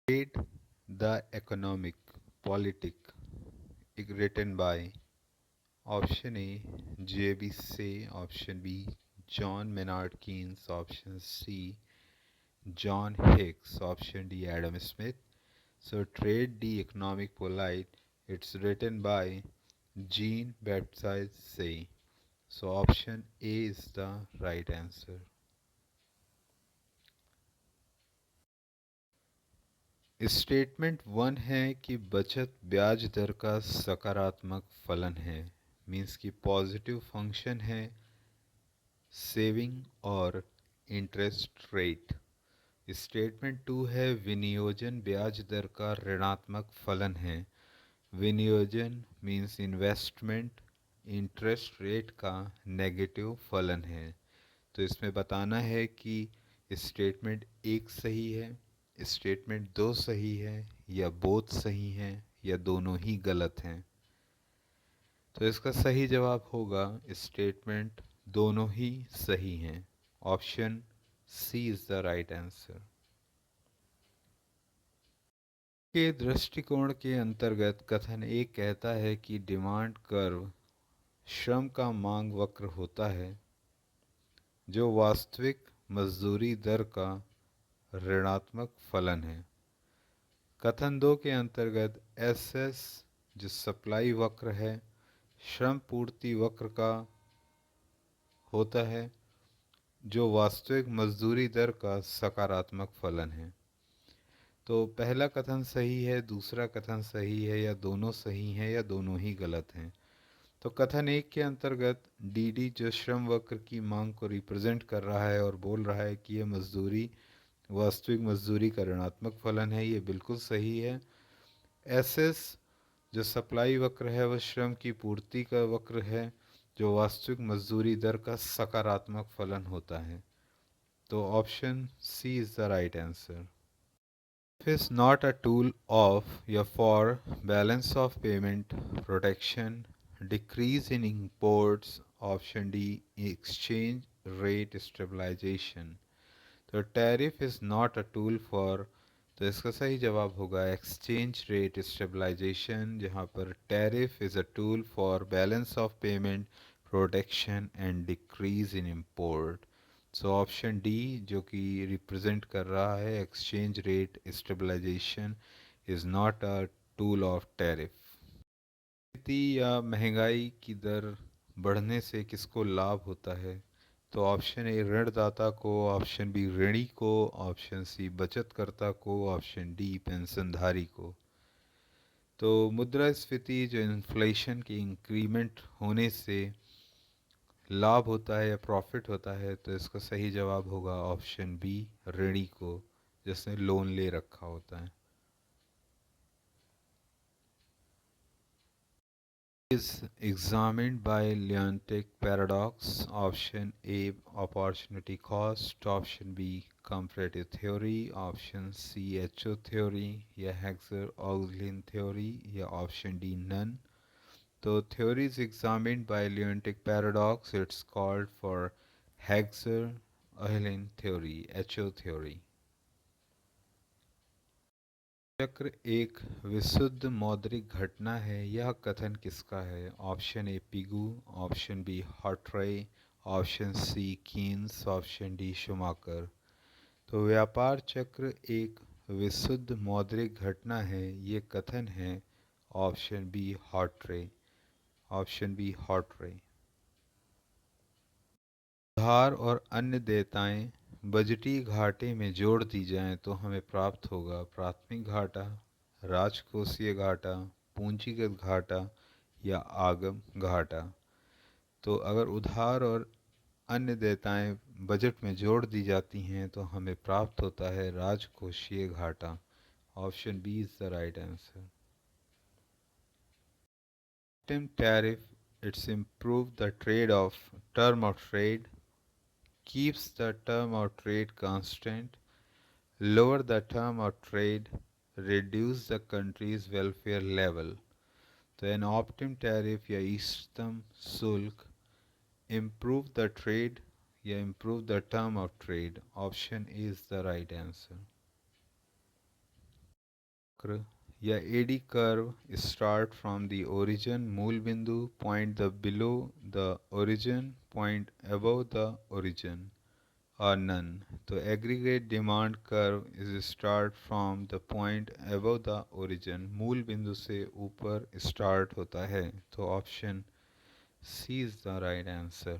Trade the Economic Politic written by option A J.B. Say, option B John Maynard Keynes, option C John Hicks, option D Adam Smith. So Trade the Economic Polite, it's written by Jean Baptiste Say. So option A is the right answer. Statement one है कि बचत ब्याज दर का सकारात्मक फलन है, means कि positive function है सेविंग और इंटरेस्ट रेट। स्टेटमेंट टू है विनियोजन ब्याज दर का ऋणात्मक फलन है, विनियोजन मीन्स इन्वेस्टमेंट, इंटरेस्ट रेट का नेगेटिव फलन है। तो इसमें बताना है कि स्टेटमेंट एक सही है, स्टेटमेंट दो सही है, या बोथ सही हैं, या दोनों ही गलत हैं। तो इसका सही जवाब होगा स्टेटमेंट दोनों ही सही हैं। Option C is the right answer. के दृष्टिकोण के अंतर्गत कथन एक कहता है कि डिमांड कर्व श्रम का मांग वक्र होता है जो वास्तविक मजदूरी दर का ऋणात्मक फलन है। कथन दो के अंतर्गत एस एस जो सप्लाई वक्र है श्रम पूर्ति वक्र का होता है जो वास्तविक मजदूरी दर का सकारात्मक फलन है। तो पहला कथन सही है, दूसरा कथन सही है, या दोनों सही हैं, या दोनों ही गलत हैं। तो कथन एक के अंतर्गत डी डी जो श्रम वक्र की मांग को रिप्रेजेंट कर रहा है और बोल रहा है कि यह मजदूरी वास्तविक मजदूरी का ऋणात्मक फलन है, ये बिल्कुल सही है। एस एस जो सप्लाई वक्र है वह श्रम की पूर्ति का वक्र है जो वास्तविक मजदूरी दर का सकारात्मक फलन होता है। तो option C is the right answer. Is not a tool of या for balance of payment protection, decrease in imports, option D exchange rate stabilization। तो tariff is not a tool for, तो इसका सही जवाब होगा एक्सचेंज रेट स्टेबलाइजेशन, जहाँ पर tariff is a tool for balance of payment protection and decrease in import. So option D जो कि रिप्रेजेंट कर रहा है exchange rate stabilization is not a tool of tariff. स्थिति या महंगाई की दर बढ़ने से किसको लाभ होता है? तो ऑप्शन ए ऋणदाता को, ऑप्शन बी ऋणी को, ऑप्शन सी बचतकर्ता को, ऑप्शन डी पेंशनधारी को। तो मुद्रास्फीति जो इन्फ्लेशन की इंक्रीमेंट होने से लाभ होता है या प्रॉफिट होता है, तो इसका सही जवाब होगा ऑप्शन बी ऋणी को, जिसने लोन ले रखा होता है। Is examined by Leontief paradox. Option A opportunity cost, option B comparative theory, option C HO theory या Hexer-Oglin theory या option D none. So theory is examined by Leontief paradox. It's called for Hexer-Oglin theory, HO theory. चक्र एक विशुद्ध मौद्रिक घटना है, यह कथन किसका है? Option A Pigou, option B Hawtrey, option C Keynes, option D Schumacher. तो व्यापार चक्र एक विशुद्ध मौद्रिक घटना है, ये कथन है option B Hawtrey, option B हॉटरे। उधार और अन्य देयताएं बजटीय घाटे में जोड़ दी जाएं तो हमें प्राप्त होगा प्राथमिक घाटा, राजकोषीय घाटा, पूंजीगत घाटा या आगम घाटा। तो अगर उधार और अन्य देयताएं बजट में जोड़ दी जाती हैं तो हमें प्राप्त होता है राजकोषीय घाटा। Option B is the right answer. Tariff, it's improved the trade of term of trade, keeps the term of trade constant, lower the term of trade, reduce the country's welfare level। तो an optimum tariff या इष्टतम शुल्क improve the trade या improve the term of trade। Option is the right answer। वक्र या AD curve start from the origin मूल बिंदु point the below the origin point above the origin और none. तो aggregate demand curve is start from the point above the origin, मूल बिंदु से ऊपर स्टार्ट होता है। तो option C is the right answer.